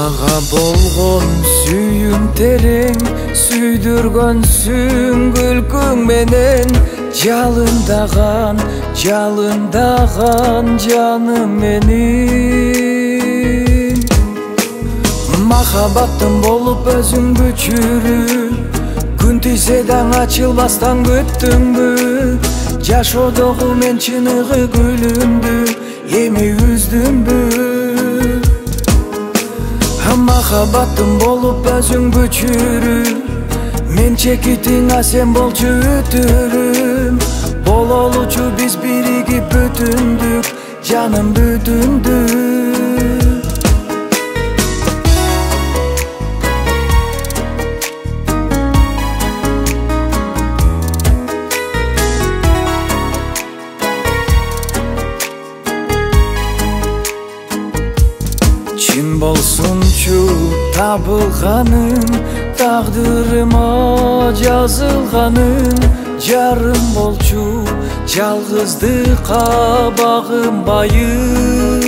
Мага болгон сүйүм терең, сүйдүргөнсүң күлкүң менен. Жалындаган жаным менин. Махаббатым болуп өзүң бүчүрүп, күн тийсе даң ачылбастан күттүңбү? Жашоодогу мен чыныгы гүлүмдү эми үздүмбү? Махаббатым болуп өзүң бүчүрүп, мен чекитиң, а сен болчу өтүрүм. Бололучу биз биригип бүтүндүк, жаным бүтүндүк. Чын болсунчу табылганың, тагдырыма жазылганың. Жарым болчу жалгыздыкка багынбайым.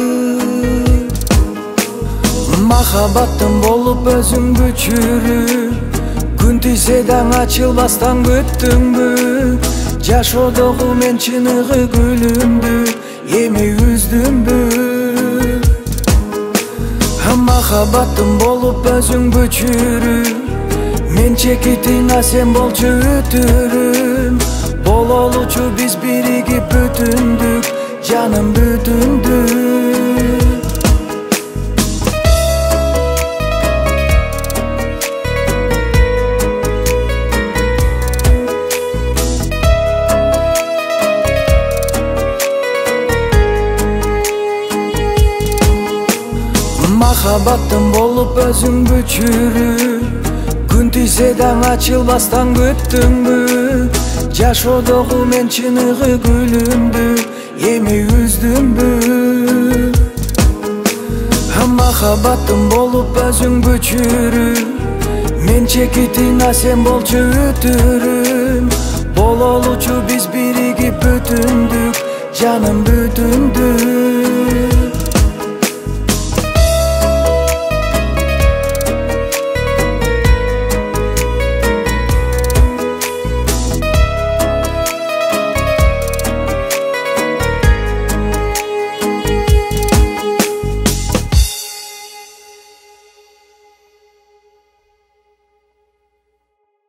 Махаббатым болуп өзүң бүчүрүп, күн тийсе даң ачылбастан күттүңбү? Жашоодогу мен чыныгы гүлүмдү эми үздүмбү? Махаббатым болуп өзүң бүчүрүп, мен чекитиң, а сен болчу өтүрүм. Бололучу биз биригип бүтүндүк, жаным бүтүндүк. Махаббатым болуп өзүң бүчүрүп, күн тийсе даң ачылбастан күттүңбү? Жашоодогу мен чыныгы гүлүмдү эми үздүмбү? Махаббатым болуп өзүң бүчүрүп, мен чекитиң, а сен болчу өтүрүм. Бололучу биз биригип бүтүндүк, жаным бүтүндүк.